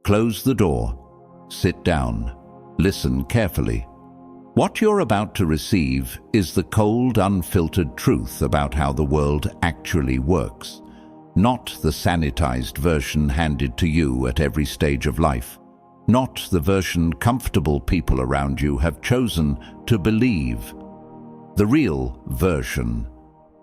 Close the door. Sit down. Listen carefully. What you're about to receive is the cold, unfiltered truth about how the world actually works, not the sanitized version handed to you at every stage of life, not the version comfortable people around you have chosen to believe. The real version,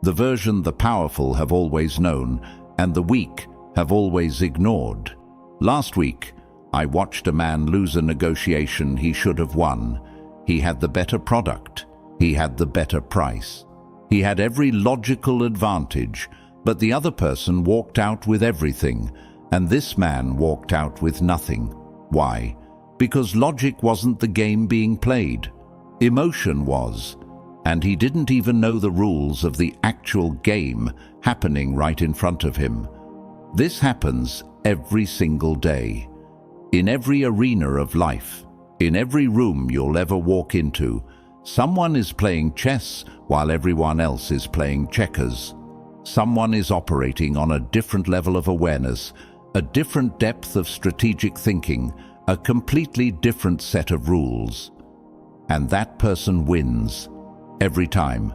the version the powerful have always known and the weak have always ignored. Last week, I watched a man lose a negotiation he should have won. He had the better product. He had the better price. He had every logical advantage, but the other person walked out with everything, and this man walked out with nothing. Why? Because logic wasn't the game being played. Emotion was, and he didn't even know the rules of the actual game happening right in front of him. This happens every single day, in every arena of life. In every room you'll ever walk into, someone is playing chess while everyone else is playing checkers. Someone is operating on a different level of awareness, a different depth of strategic thinking, a completely different set of rules. And that person wins every time.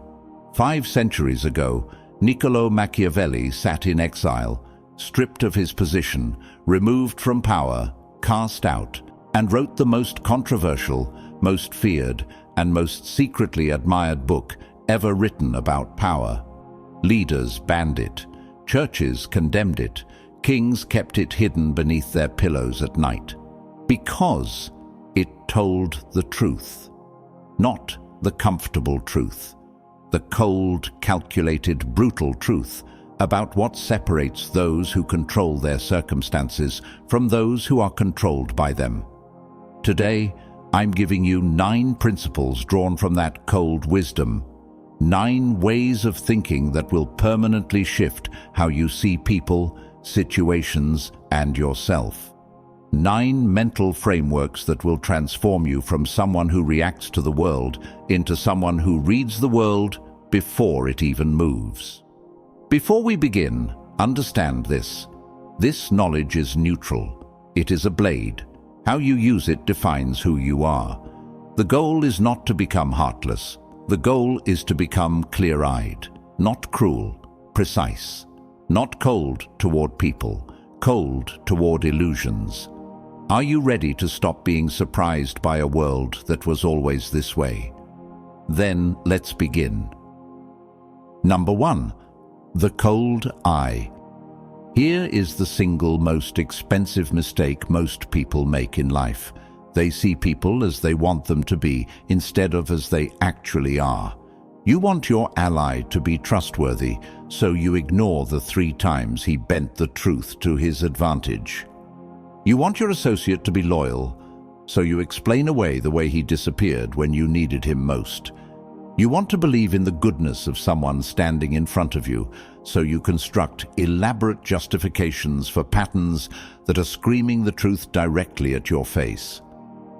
5 centuries ago, Niccolò Machiavelli sat in exile, stripped of his position, removed from power, cast out, and wrote the most controversial, most feared, and most secretly admired book ever written about power. Leaders banned it, churches condemned it, kings kept it hidden beneath their pillows at night, because it told the truth, not the comfortable truth, the cold, calculated, brutal truth about what separates those who control their circumstances from those who are controlled by them. Today, I'm giving you 9 principles drawn from that cold wisdom, 9 ways of thinking that will permanently shift how you see people, situations, and yourself. 9 mental frameworks that will transform you from someone who reacts to the world into someone who reads the world before it even moves. Before we begin, understand this. This knowledge is neutral. It is a blade. How you use it defines who you are. The goal is not to become heartless. The goal is to become clear-eyed, not cruel, precise, not cold toward people, cold toward illusions. Are you ready to stop being surprised by a world that was always this way? Then let's begin. Number 1. The cold eye. Here is the single most expensive mistake most people make in life. They see people as they want them to be instead of as they actually are. You want your ally to be trustworthy, so you ignore the 3 times he bent the truth to his advantage. You want your associate to be loyal, so you explain away the way he disappeared when you needed him most. You want to believe in the goodness of someone standing in front of you, so you construct elaborate justifications for patterns that are screaming the truth directly at your face.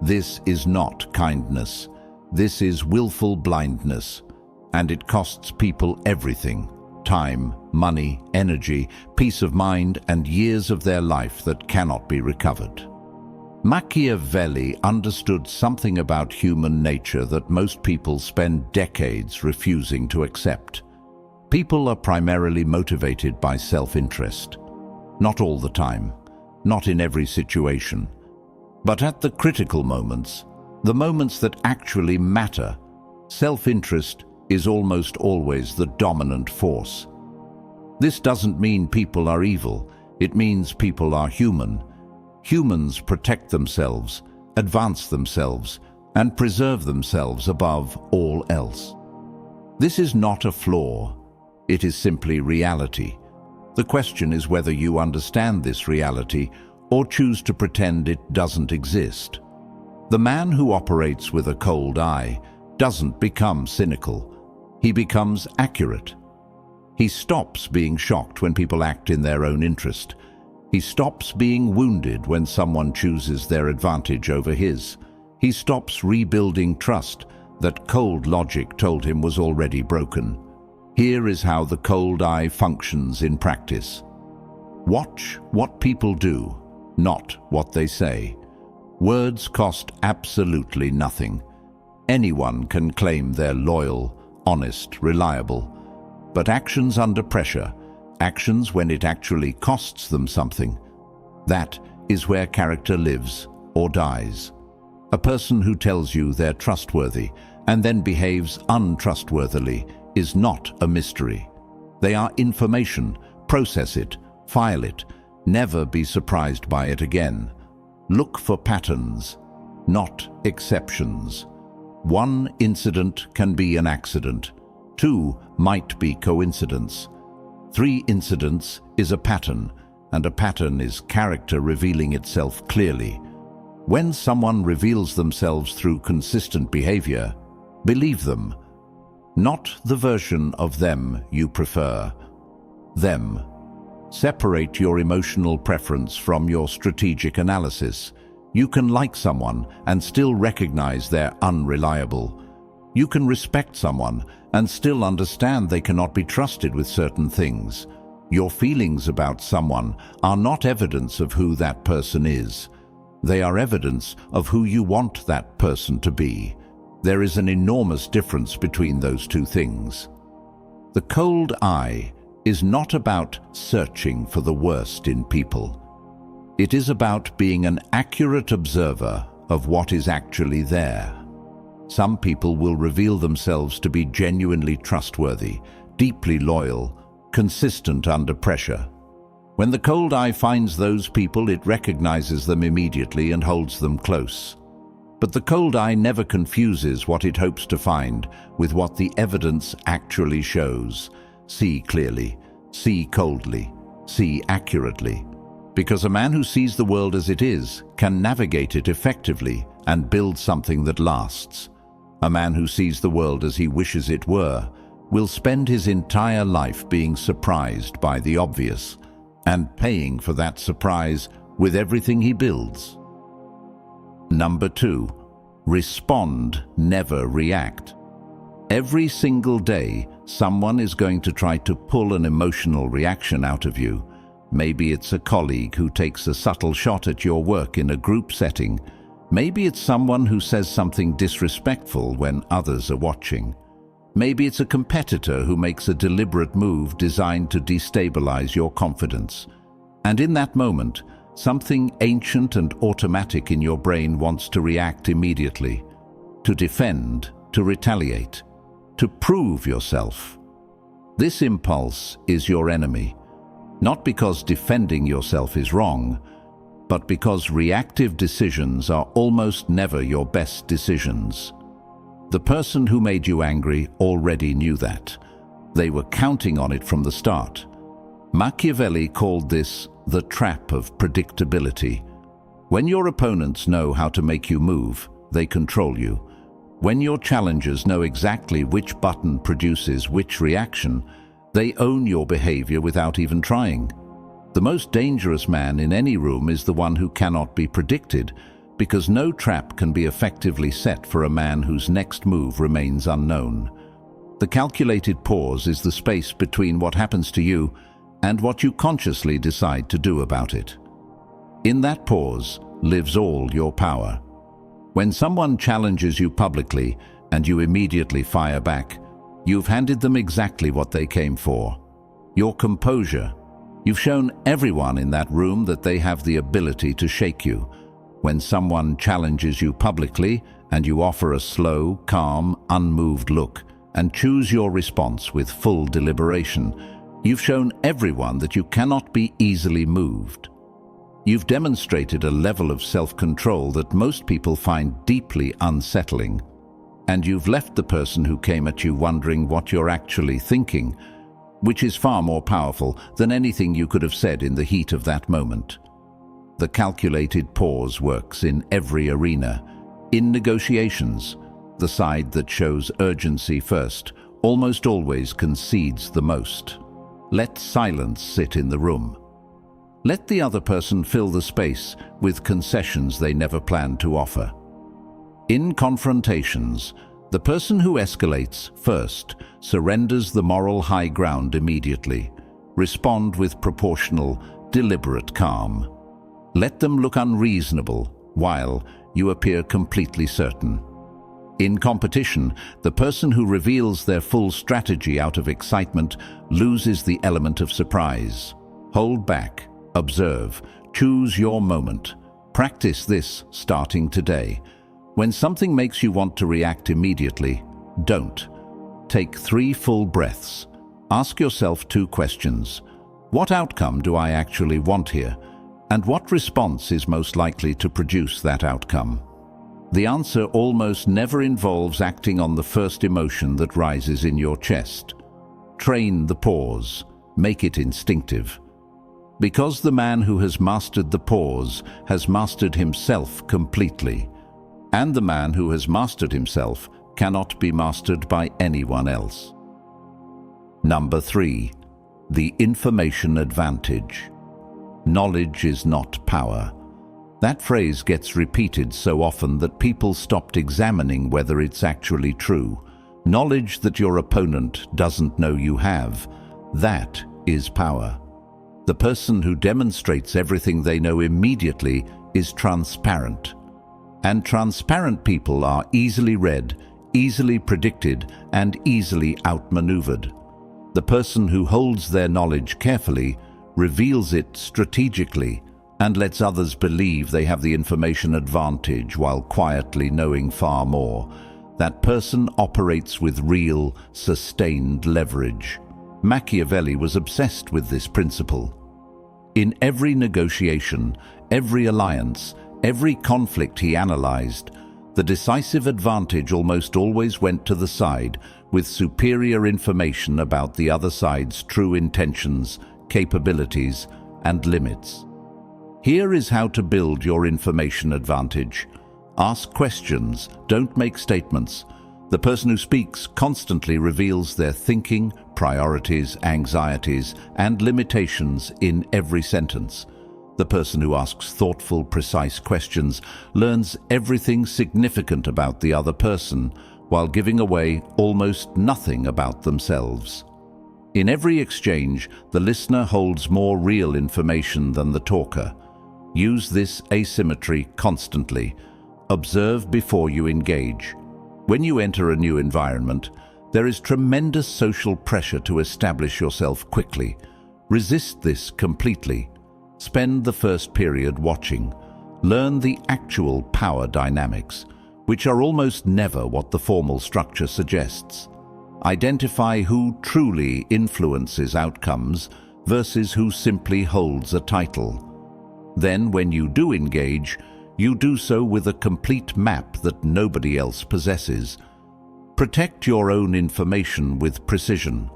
This is not kindness. This is willful blindness, and it costs people everything: time, money, energy, peace of mind, and years of their life that cannot be recovered. Machiavelli understood something about human nature that most people spend decades refusing to accept. People are primarily motivated by self-interest. Not all the time, not in every situation, but at the critical moments, the moments that actually matter, self-interest is almost always the dominant force. This doesn't mean people are evil. It means people are human. Humans protect themselves, advance themselves, and preserve themselves above all else. This is not a flaw. It is simply reality. The question is whether you understand this reality or choose to pretend it doesn't exist. The man who operates with a cold eye doesn't become cynical. He becomes accurate. He stops being shocked when people act in their own interest. He stops being wounded when someone chooses their advantage over his. He stops rebuilding trust that cold logic told him was already broken. Here is how the cold eye functions in practice. Watch what people do, not what they say. Words cost absolutely nothing. Anyone can claim they're loyal, honest, reliable. But actions under pressure, actions when it actually costs them something, that is where character lives or dies. A person who tells you they're trustworthy and then behaves untrustworthily is not a mystery. They are information. Process it, file it, never be surprised by it again. Look for patterns, not exceptions. One incident can be an accident. Two might be coincidence. Three incidents is a pattern, and a pattern is character revealing itself clearly. When someone reveals themselves through consistent behavior, believe them. Not the version of them you prefer. Them. Separate your emotional preference from your strategic analysis. You can like someone and still recognize they're unreliable. You can respect someone and still understand they cannot be trusted with certain things. Your feelings about someone are not evidence of who that person is. They are evidence of who you want that person to be. There is an enormous difference between those two things. The cold eye is not about searching for the worst in people. It is about being an accurate observer of what is actually there. Some people will reveal themselves to be genuinely trustworthy, deeply loyal, consistent under pressure. When the cold eye finds those people, it recognizes them immediately and holds them close. But the cold eye never confuses what it hopes to find with what the evidence actually shows. See clearly, see coldly, see accurately. Because a man who sees the world as it is can navigate it effectively and build something that lasts. A man who sees the world as he wishes it were will spend his entire life being surprised by the obvious and paying for that surprise with everything he builds. Number 2, respond, never react. Every single day, someone is going to try to pull an emotional reaction out of you. Maybe it's a colleague who takes a subtle shot at your work in a group setting. Maybe it's someone who says something disrespectful when others are watching. Maybe it's a competitor who makes a deliberate move designed to destabilize your confidence. And in that moment, something ancient and automatic in your brain wants to react immediately, to defend, to retaliate, to prove yourself. This impulse is your enemy, not because defending yourself is wrong, but because reactive decisions are almost never your best decisions. The person who made you angry already knew that. They were counting on it from the start. Machiavelli called this the trap of predictability. When your opponents know how to make you move, they control you. When your challengers know exactly which button produces which reaction, they own your behavior without even trying. The most dangerous man in any room is the one who cannot be predicted, because no trap can be effectively set for a man whose next move remains unknown. The calculated pause is the space between what happens to you and what you consciously decide to do about it. In that pause lives all your power. When someone challenges you publicly and you immediately fire back, you've handed them exactly what they came for: your composure. You've shown everyone in that room that they have the ability to shake you. When someone challenges you publicly and you offer a slow, calm, unmoved look and choose your response with full deliberation, you've shown everyone that you cannot be easily moved. You've demonstrated a level of self-control that most people find deeply unsettling. And you've left the person who came at you wondering what you're actually thinking, which is far more powerful than anything you could have said in the heat of that moment. The calculated pause works in every arena. In negotiations, the side that shows urgency first almost always concedes the most. Let silence sit in the room. Let the other person fill the space with concessions they never planned to offer. In confrontations, the person who escalates first surrenders the moral high ground immediately. Respond with proportional, deliberate calm. Let them look unreasonable while you appear completely certain. In competition, the person who reveals their full strategy out of excitement loses the element of surprise. Hold back, observe, choose your moment. Practice this starting today. When something makes you want to react immediately, don't. Take 3 full breaths. Ask yourself 2 questions. What outcome do I actually want here? And what response is most likely to produce that outcome? The answer almost never involves acting on the first emotion that rises in your chest. Train the pause. Make it instinctive. Because the man who has mastered the pause has mastered himself completely. And the man who has mastered himself cannot be mastered by anyone else. Number 3. The information advantage. Knowledge is not power. That phrase gets repeated so often that people stopped examining whether it's actually true. Knowledge that your opponent doesn't know you have, that is power. The person who demonstrates everything they know immediately is transparent. And transparent people are easily read, easily predicted, and easily outmaneuvered. The person who holds their knowledge carefully, reveals it strategically, and lets others believe they have the information advantage while quietly knowing far more. That person operates with real, sustained leverage. Machiavelli was obsessed with this principle. In every negotiation, every alliance, every conflict he analyzed, the decisive advantage almost always went to the side with superior information about the other side's true intentions, capabilities, and limits. Here is how to build your information advantage. Ask questions, don't make statements. The person who speaks constantly reveals their thinking, priorities, anxieties, and limitations in every sentence. The person who asks thoughtful, precise questions learns everything significant about the other person, while giving away almost nothing about themselves. In every exchange, the listener holds more real information than the talker. Use this asymmetry constantly. Observe before you engage. When you enter a new environment, there is tremendous social pressure to establish yourself quickly. Resist this completely. Spend the first period watching. Learn the actual power dynamics, which are almost never what the formal structure suggests. Identify who truly influences outcomes versus who simply holds a title. Then, when you do engage, you do so with a complete map that nobody else possesses. Protect your own information with precision.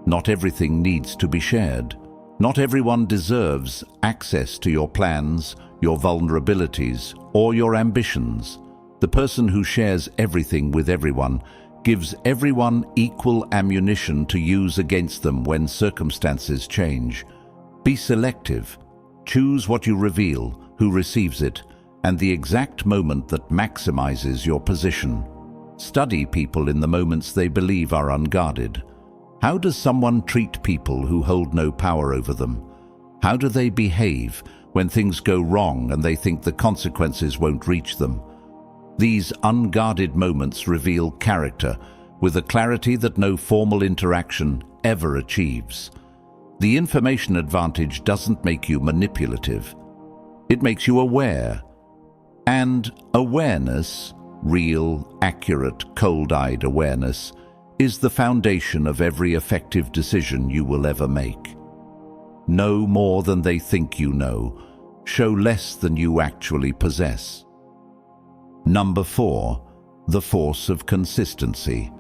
Not everything needs to be shared. Not everyone deserves access to your plans, your vulnerabilities, or your ambitions. The person who shares everything with everyone gives everyone equal ammunition to use against them when circumstances change. Be selective. Choose what you reveal, who receives it, and the exact moment that maximizes your position. Study people in the moments they believe are unguarded. How does someone treat people who hold no power over them? How do they behave when things go wrong and they think the consequences won't reach them? These unguarded moments reveal character with a clarity that no formal interaction ever achieves. The information advantage doesn't make you manipulative. It makes you aware. And awareness, real, accurate, cold-eyed awareness, is the foundation of every effective decision you will ever make. Know more than they think you know. Show less than you actually possess. Number 4, the force of consistency.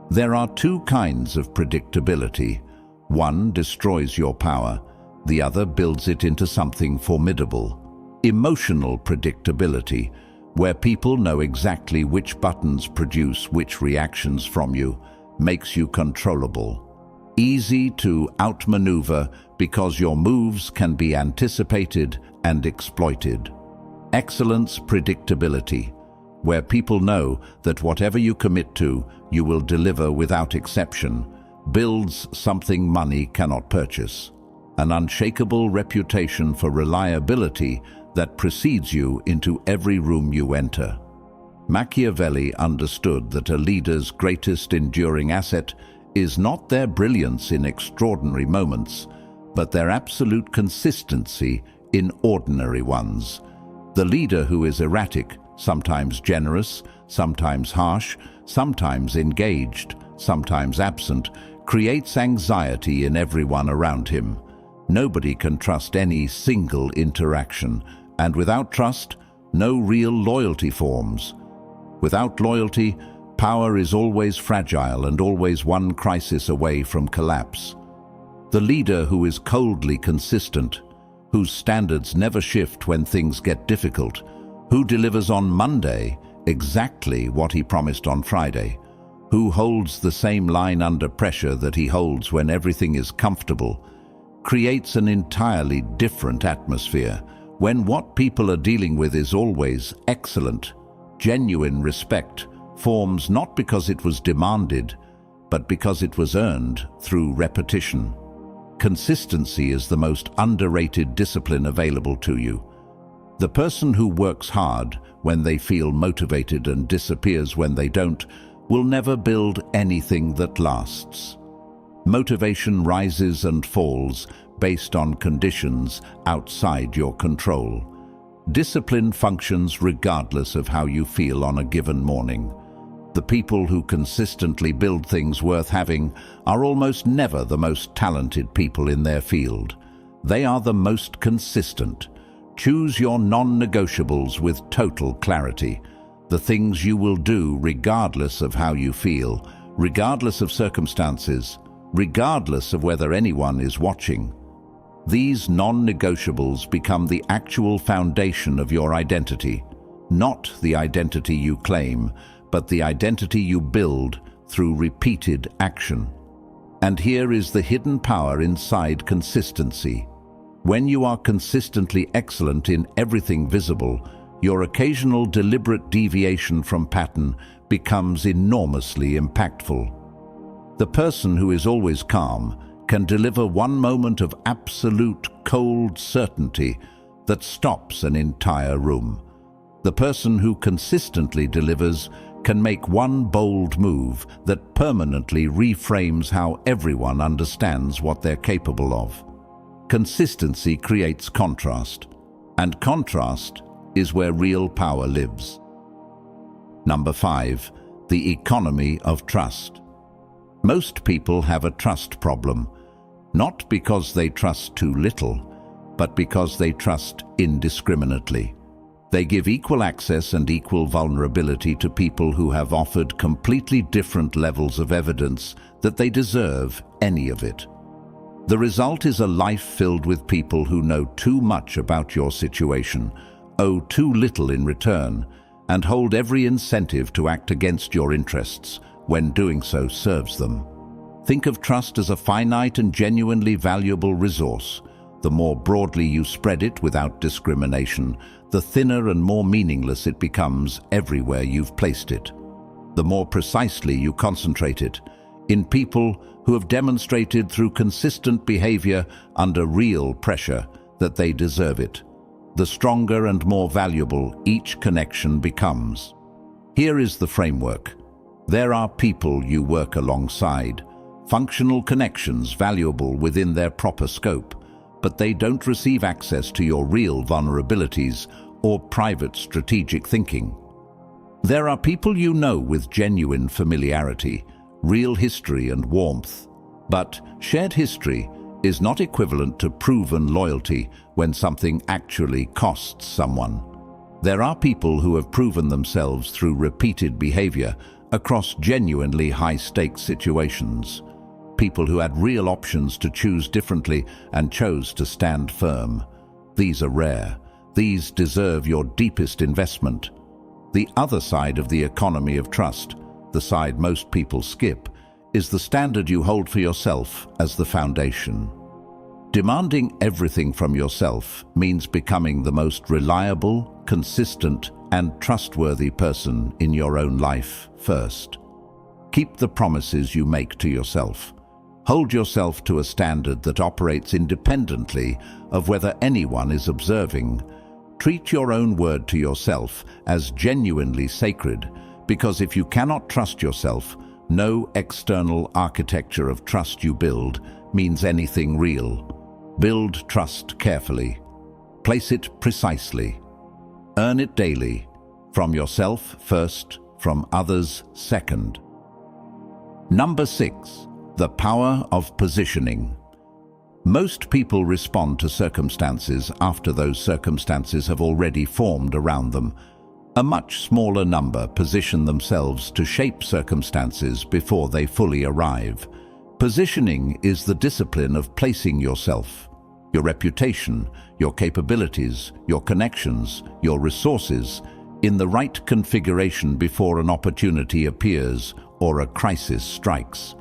There are 2 kinds of predictability. One destroys your power, the other builds it into something formidable. Emotional predictability, where people know exactly which buttons produce which reactions from you, makes you controllable. Easy to outmaneuver because your moves can be anticipated and exploited. Excellence predictability, where people know that whatever you commit to, you will deliver without exception, builds something money cannot purchase. An unshakable reputation for reliability that precedes you into every room you enter. Machiavelli understood that a leader's greatest enduring asset is not their brilliance in extraordinary moments, but their absolute consistency in ordinary ones. The leader who is erratic, sometimes generous, sometimes harsh, sometimes engaged, sometimes absent, creates anxiety in everyone around him. Nobody can trust any single interaction, and without trust, no real loyalty forms. Without loyalty, power is always fragile and always one crisis away from collapse. The leader who is coldly consistent, whose standards never shift when things get difficult, who delivers on Monday exactly what he promised on Friday, who holds the same line under pressure that he holds when everything is comfortable, creates an entirely different atmosphere when what people are dealing with is always excellent. Genuine respect forms not because it was demanded, but because it was earned through repetition. Consistency is the most underrated discipline available to you. The person who works hard when they feel motivated and disappears when they don't will never build anything that lasts. Motivation rises and falls based on conditions outside your control. Discipline functions regardless of how you feel on a given morning. The people who consistently build things worth having are almost never the most talented people in their field. They are the most consistent. Choose your non-negotiables with total clarity. The things you will do regardless of how you feel, regardless of circumstances, regardless of whether anyone is watching. These non-negotiables become the actual foundation of your identity, not the identity you claim, but the identity you build through repeated action. And here is the hidden power inside consistency. When you are consistently excellent in everything visible, your occasional deliberate deviation from pattern becomes enormously impactful. The person who is always calm can deliver one moment of absolute cold certainty that stops an entire room. The person who consistently delivers can make one bold move that permanently reframes how everyone understands what they're capable of. Consistency creates contrast, and contrast is where real power lives. Number 5, the economy of trust. Most people have a trust problem, not because they trust too little, but because they trust indiscriminately. They give equal access and equal vulnerability to people who have offered completely different levels of evidence that they deserve any of it. The result is a life filled with people who know too much about your situation, owe too little in return, and hold every incentive to act against your interests when doing so serves them. Think of trust as a finite and genuinely valuable resource. The more broadly you spread it without discrimination, the thinner and more meaningless it becomes everywhere you've placed it. The more precisely you concentrate it in people who have demonstrated through consistent behavior under real pressure that they deserve it, the stronger and more valuable each connection becomes. Here is the framework. There are people you work alongside, functional connections valuable within their proper scope, but they don't receive access to your real vulnerabilities or private strategic thinking. There are people you know with genuine familiarity, real history and warmth, but shared history is not equivalent to proven loyalty when something actually costs someone. There are people who have proven themselves through repeated behavior across genuinely high-stakes situations. People who had real options to choose differently and chose to stand firm. These are rare. These deserve your deepest investment. The other side of the economy of trust, the side most people skip, is the standard you hold for yourself as the foundation. Demanding everything from yourself means becoming the most reliable, consistent, and trustworthy person in your own life first. Keep the promises you make to yourself. Hold yourself to a standard that operates independently of whether anyone is observing. Treat your own word to yourself as genuinely sacred, because if you cannot trust yourself, no external architecture of trust you build means anything real. Build trust carefully. Place it precisely. Earn it daily, from yourself first, from others second. Number 6. The power of positioning. Most people respond to circumstances after those circumstances have already formed around them. A much smaller number position themselves to shape circumstances before they fully arrive. Positioning is the discipline of placing yourself, your reputation, your capabilities, your connections, your resources, in the right configuration before an opportunity appears or a crisis strikes.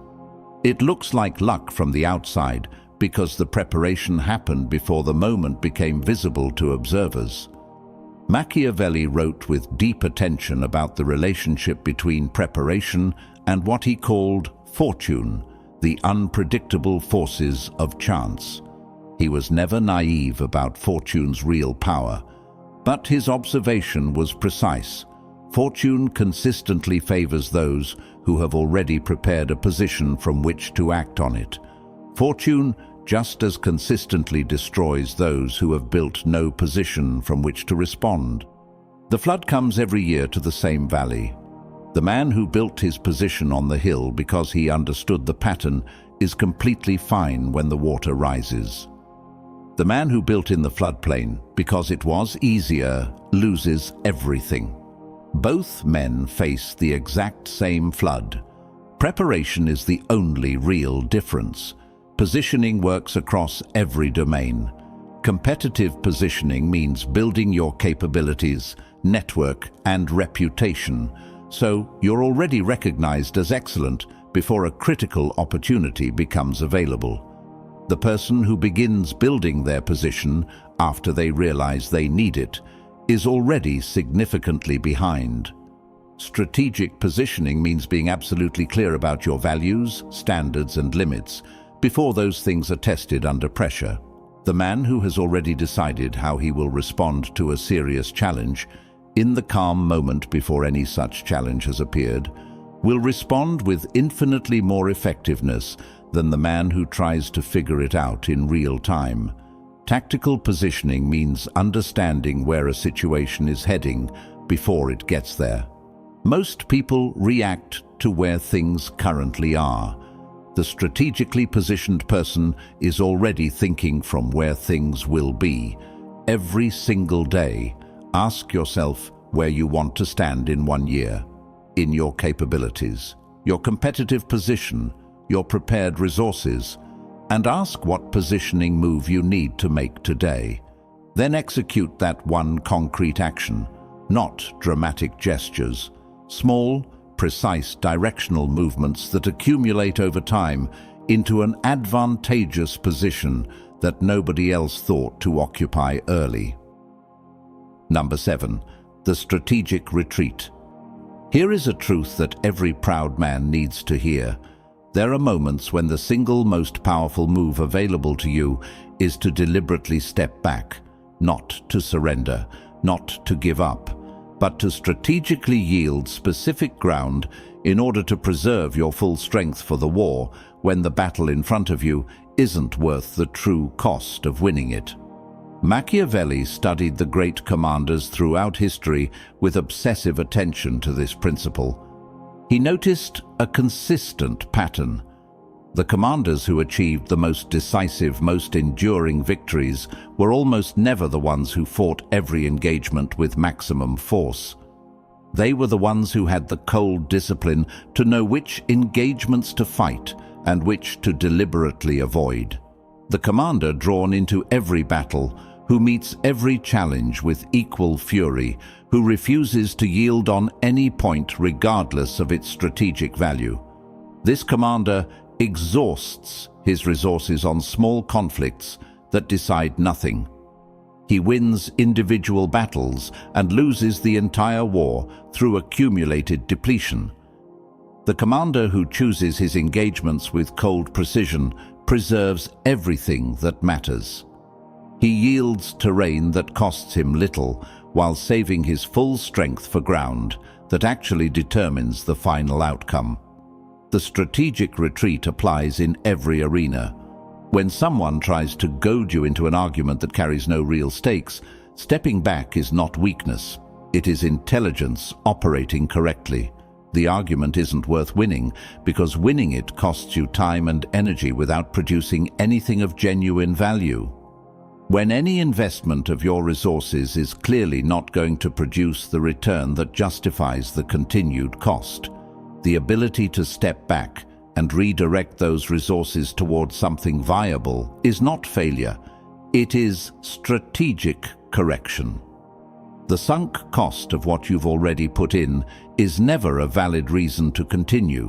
It looks like luck from the outside because the preparation happened before the moment became visible to observers. Machiavelli wrote with deep attention about the relationship between preparation and what he called fortune, the unpredictable forces of chance. He was never naive about fortune's real power, but his observation was precise. Fortune consistently favors those who have already prepared a position from which to act on it. Fortune just as consistently destroys those who have built no position from which to respond. The flood comes every year to the same valley. The man who built his position on the hill because he understood the pattern is completely fine when the water rises. The man who built in the floodplain because it was easier loses everything. Both men face the exact same flood. Preparation is the only real difference. Positioning works across every domain. Competitive positioning means building your capabilities, network, and reputation, so you're already recognized as excellent before a critical opportunity becomes available. The person who begins building their position after they realize they need it is already significantly behind. Strategic positioning means being absolutely clear about your values, standards, and limits before those things are tested under pressure. The man who has already decided how he will respond to a serious challenge, in the calm moment before any such challenge has appeared, will respond with infinitely more effectiveness than the man who tries to figure it out in real time. Tactical positioning means understanding where a situation is heading before it gets there. Most people react to where things currently are. The strategically positioned person is already thinking from where things will be. Every single day, ask yourself where you want to stand in 1 year, in your capabilities, your competitive position, your prepared resources, and ask what positioning move you need to make today. Then execute that one concrete action, not dramatic gestures, small, precise directional movements that accumulate over time into an advantageous position that nobody else thought to occupy early. Number 7. The strategic retreat. Here is a truth that every proud man needs to hear. There are moments when the single most powerful move available to you is to deliberately step back, not to surrender, not to give up, but to strategically yield specific ground in order to preserve your full strength for the war when the battle in front of you isn't worth the true cost of winning it. Machiavelli studied the great commanders throughout history with obsessive attention to this principle. He noticed a consistent pattern. The commanders who achieved the most decisive, most enduring victories were almost never the ones who fought every engagement with maximum force. They were the ones who had the cold discipline to know which engagements to fight and which to deliberately avoid. The commander drawn into every battle, who meets every challenge with equal fury, who refuses to yield on any point regardless of its strategic value. This commander exhausts his resources on small conflicts that decide nothing. He wins individual battles and loses the entire war through accumulated depletion. The commander who chooses his engagements with cold precision preserves everything that matters. He yields terrain that costs him little while saving his full strength for ground that actually determines the final outcome. The strategic retreat applies in every arena. When someone tries to goad you into an argument that carries no real stakes, stepping back is not weakness. It is intelligence operating correctly. The argument isn't worth winning because winning it costs you time and energy without producing anything of genuine value. When any investment of your resources is clearly not going to produce the return that justifies the continued cost, the ability to step back and redirect those resources towards something viable is not failure. It is strategic correction. The sunk cost of what you've already put in is never a valid reason to continue.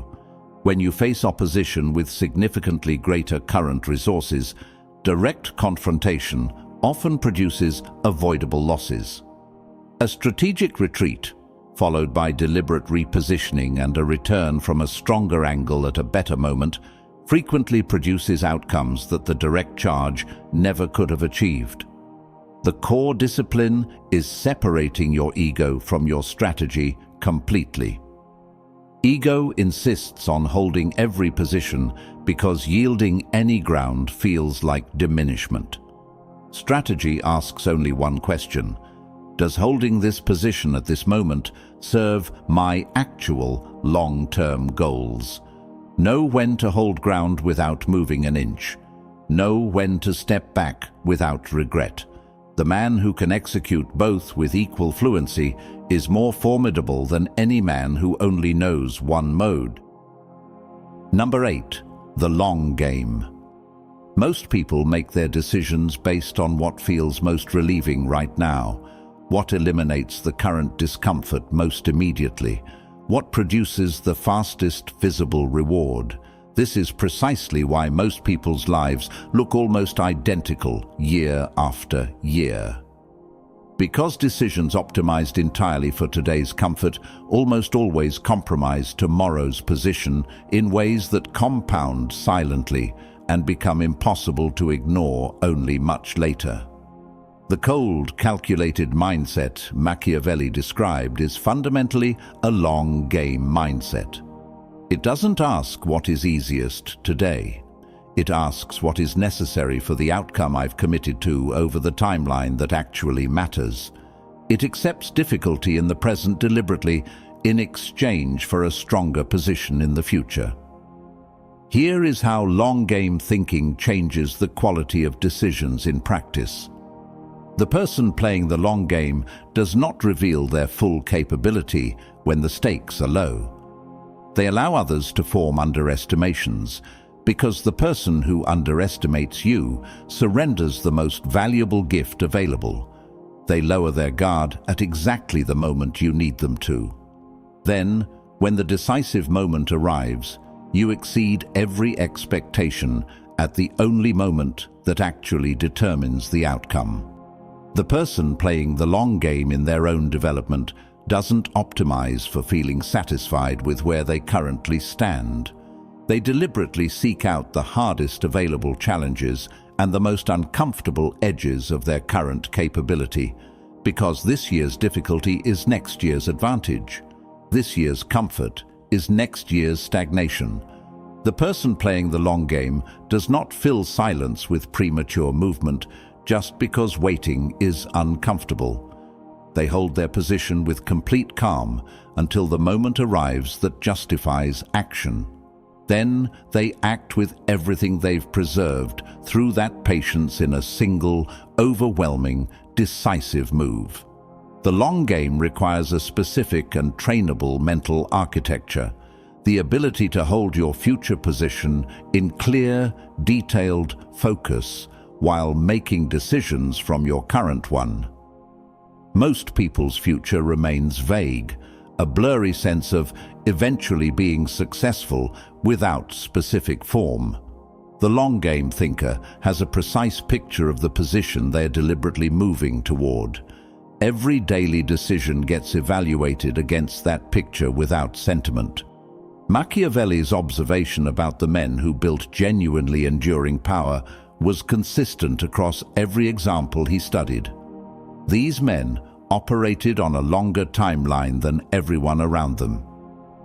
When you face opposition with significantly greater current resources, direct confrontation often produces avoidable losses. A strategic retreat, followed by deliberate repositioning and a return from a stronger angle at a better moment, frequently produces outcomes that the direct charge never could have achieved. The core discipline is separating your ego from your strategy completely. Ego insists on holding every position because yielding any ground feels like diminishment. Strategy asks only one question: does holding this position at this moment serve my actual long-term goals? Know when to hold ground without moving an inch. Know when to step back without regret. The man who can execute both with equal fluency is more formidable than any man who only knows one mode. Number 8. The long game. Most people make their decisions based on what feels most relieving right now, what eliminates the current discomfort most immediately, what produces the fastest visible reward. This is precisely why most people's lives look almost identical year after year. Because decisions optimized entirely for today's comfort almost always compromise tomorrow's position in ways that compound silently and become impossible to ignore only much later. The cold, calculated mindset Machiavelli described is fundamentally a long-game mindset. It doesn't ask what is easiest today. It asks what is necessary for the outcome I've committed to over the timeline that actually matters. It accepts difficulty in the present deliberately in exchange for a stronger position in the future. Here is how long-game thinking changes the quality of decisions in practice. The person playing the long game does not reveal their full capability when the stakes are low. They allow others to form underestimations, because the person who underestimates you surrenders the most valuable gift available. They lower their guard at exactly the moment you need them to. Then, when the decisive moment arrives, you exceed every expectation at the only moment that actually determines the outcome. The person playing the long game in their own development doesn't optimize for feeling satisfied with where they currently stand. They deliberately seek out the hardest available challenges and the most uncomfortable edges of their current capability, because this year's difficulty is next year's advantage. This year's comfort is next year's stagnation. The person playing the long game does not fill silence with premature movement just because waiting is uncomfortable. They hold their position with complete calm until the moment arrives that justifies action. Then they act with everything they've preserved through that patience in a single, overwhelming, decisive move. The long game requires a specific and trainable mental architecture, the ability to hold your future position in clear, detailed focus while making decisions from your current one. Most people's future remains vague, a blurry sense of eventually being successful without specific form. The long-game thinker has a precise picture of the position they are deliberately moving toward. Every daily decision gets evaluated against that picture without sentiment. Machiavelli's observation about the men who built genuinely enduring power was consistent across every example he studied. These men operated on a longer timeline than everyone around them.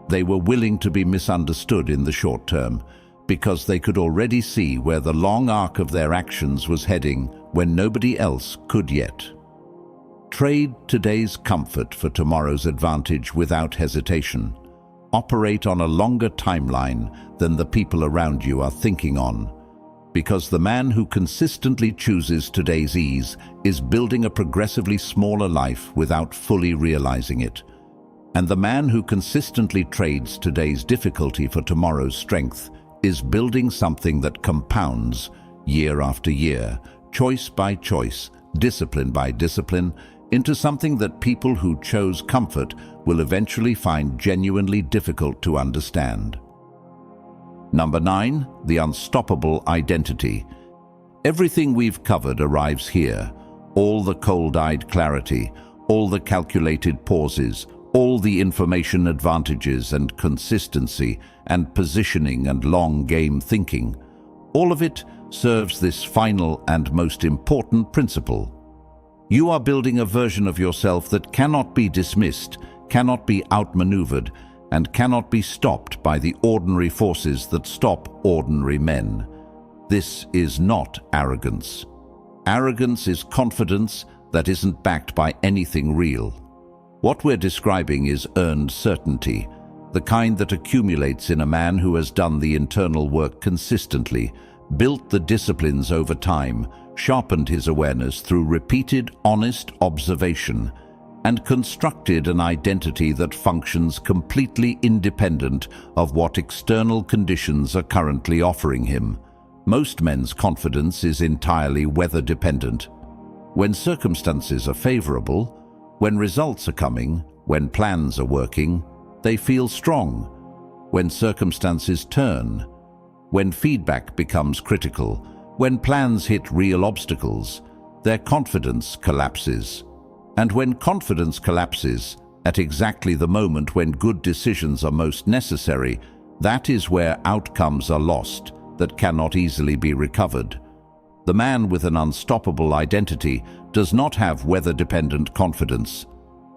They were willing to be misunderstood in the short term because they could already see where the long arc of their actions was heading when nobody else could yet. Trade today's comfort for tomorrow's advantage without hesitation. Operate on a longer timeline than the people around you are thinking on, because the man who consistently chooses today's ease is building a progressively smaller life without fully realizing it. And the man who consistently trades today's difficulty for tomorrow's strength is building something that compounds year after year, choice by choice, discipline by discipline, into something that people who chose comfort will eventually find genuinely difficult to understand. Number 9, the unstoppable identity. Everything we've covered arrives here. All the cold-eyed clarity, all the calculated pauses, all the information advantages and consistency and positioning and long-game thinking. All of it serves this final and most important principle. You are building a version of yourself that cannot be dismissed, cannot be outmaneuvered, and cannot be stopped by the ordinary forces that stop ordinary men. This is not arrogance. Arrogance is confidence that isn't backed by anything real. What we're describing is earned certainty, the kind that accumulates in a man who has done the internal work consistently, built the disciplines over time, sharpened his awareness through repeated, honest observation, and constructed an identity that functions completely independent of what external conditions are currently offering him. Most men's confidence is entirely weather-dependent. When circumstances are favorable, when results are coming, when plans are working, they feel strong. When circumstances turn, when feedback becomes critical, when plans hit real obstacles, their confidence collapses. And when confidence collapses, at exactly the moment when good decisions are most necessary, that is where outcomes are lost that cannot easily be recovered. The man with an unstoppable identity does not have weather-dependent confidence.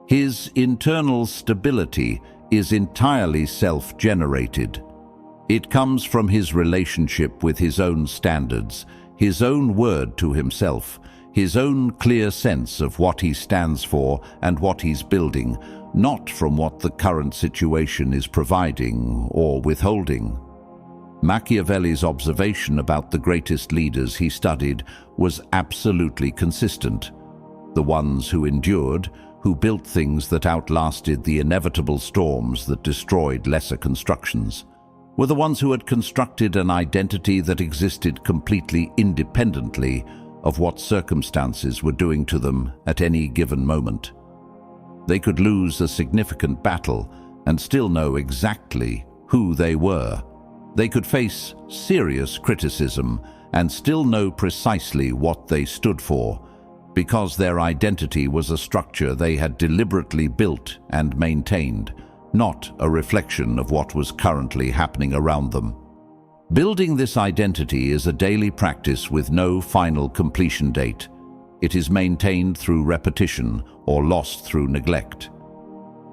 His internal stability is entirely self-generated. It comes from his relationship with his own standards, his own word to himself, his own clear sense of what he stands for and what he's building, not from what the current situation is providing or withholding. Machiavelli's observation about the greatest leaders he studied was absolutely consistent. The ones who endured, who built things that outlasted the inevitable storms that destroyed lesser constructions, were the ones who had constructed an identity that existed completely independently of what circumstances were doing to them at any given moment. They could lose a significant battle and still know exactly who they were. They could face serious criticism and still know precisely what they stood for, because their identity was a structure they had deliberately built and maintained, not a reflection of what was currently happening around them. Building this identity is a daily practice with no final completion date. It is maintained through repetition or lost through neglect.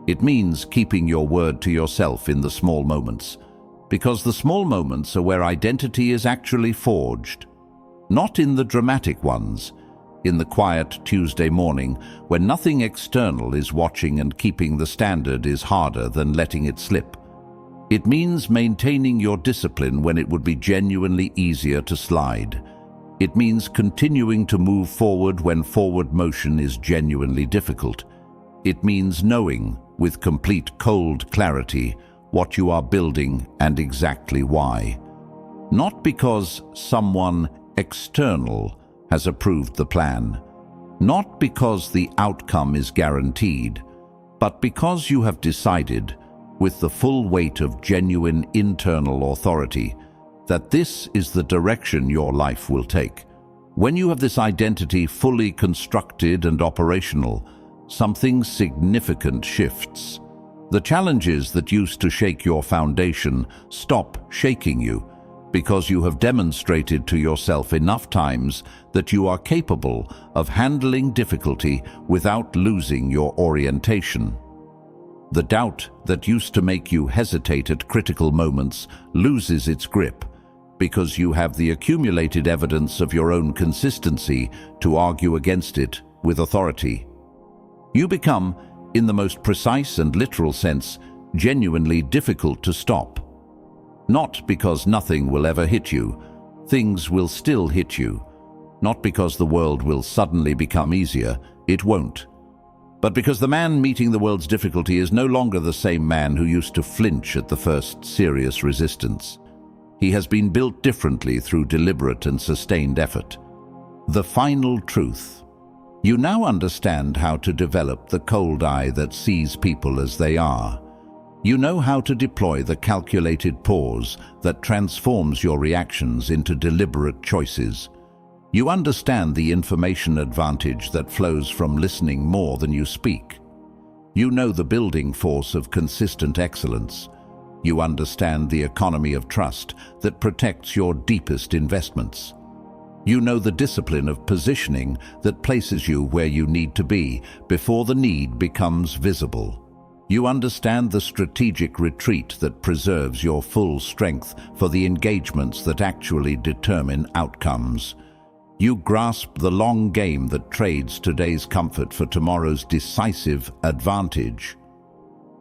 It means keeping your word to yourself in the small moments, because the small moments are where identity is actually forged. Not in the dramatic ones, in the quiet Tuesday morning when nothing external is watching and keeping the standard is harder than letting it slip. It means maintaining your discipline when it would be genuinely easier to slide. It means continuing to move forward when forward motion is genuinely difficult. It means knowing, with complete cold clarity, what you are building and exactly why. Not because someone external has approved the plan, not because the outcome is guaranteed, but because you have decided, with the full weight of genuine internal authority, that this is the direction your life will take. When you have this identity fully constructed and operational, something significant shifts. The challenges that used to shake your foundation stop shaking you, because you have demonstrated to yourself enough times that you are capable of handling difficulty without losing your orientation. The doubt that used to make you hesitate at critical moments loses its grip because you have the accumulated evidence of your own consistency to argue against it with authority. You become, in the most precise and literal sense, genuinely difficult to stop. Not because nothing will ever hit you, things will still hit you. Not because the world will suddenly become easier, it won't. But because the man meeting the world's difficulty is no longer the same man who used to flinch at the first serious resistance. He has been built differently through deliberate and sustained effort. The final truth. You now understand how to develop the cold eye that sees people as they are. You know how to deploy the calculated pause that transforms your reactions into deliberate choices. You understand the information advantage that flows from listening more than you speak. You know the building force of consistent excellence. You understand the economy of trust that protects your deepest investments. You know the discipline of positioning that places you where you need to be before the need becomes visible. You understand the strategic retreat that preserves your full strength for the engagements that actually determine outcomes. You grasp the long game that trades today's comfort for tomorrow's decisive advantage.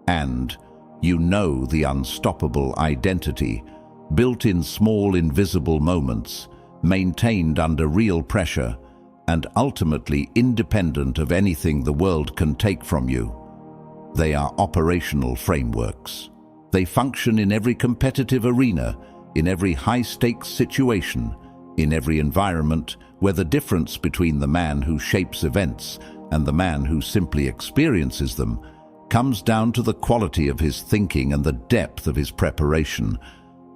And you know the unstoppable identity, built in small invisible moments, maintained under real pressure, and ultimately independent of anything the world can take from you. They are operational frameworks. They function in every competitive arena, in every high-stakes situation, in every environment where the difference between the man who shapes events and the man who simply experiences them comes down to the quality of his thinking and the depth of his preparation.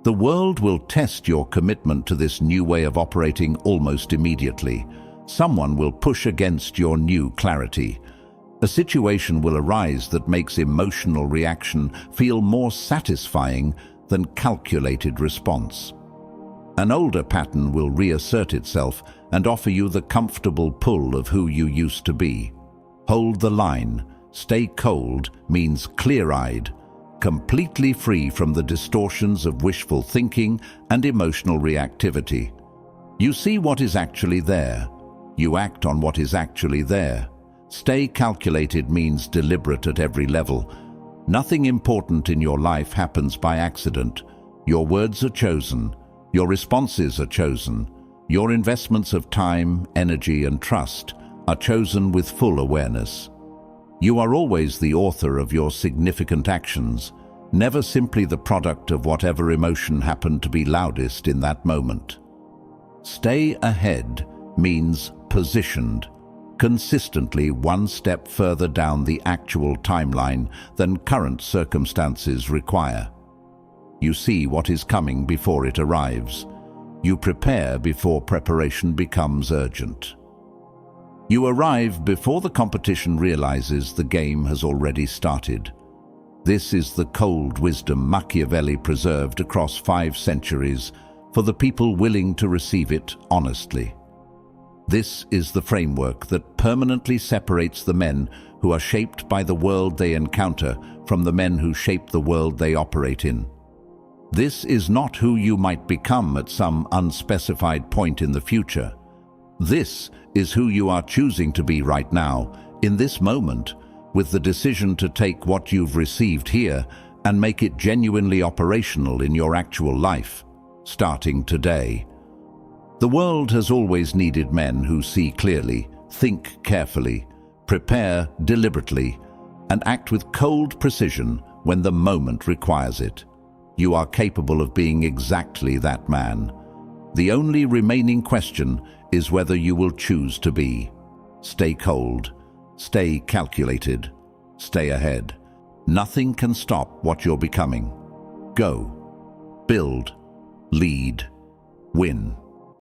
The world will test your commitment to this new way of operating almost immediately. Someone will push against your new clarity. A situation will arise that makes emotional reaction feel more satisfying than calculated response. An older pattern will reassert itself and offer you the comfortable pull of who you used to be. Hold the line. Stay cold means clear-eyed, completely free from the distortions of wishful thinking and emotional reactivity. You see what is actually there. You act on what is actually there. Stay calculated means deliberate at every level. Nothing important in your life happens by accident. Your words are chosen. Your responses are chosen. Your investments of time, energy, and trust are chosen with full awareness. You are always the author of your significant actions, never simply the product of whatever emotion happened to be loudest in that moment. Stay ahead means positioned, consistently one step further down the actual timeline than current circumstances require. You see what is coming before it arrives. You prepare before preparation becomes urgent. You arrive before the competition realizes the game has already started. This is the cold wisdom Machiavelli preserved across 5 centuries for the people willing to receive it honestly. This is the framework that permanently separates the men who are shaped by the world they encounter from the men who shape the world they operate in. This is not who you might become at some unspecified point in the future. This is who you are choosing to be right now, in this moment, with the decision to take what you've received here and make it genuinely operational in your actual life, starting today. The world has always needed men who see clearly, think carefully, prepare deliberately, and act with cold precision when the moment requires it. You are capable of being exactly that man. The only remaining question is whether you will choose to be. Stay cold, stay calculated, stay ahead. Nothing can stop what you're becoming. Go, build, lead, win.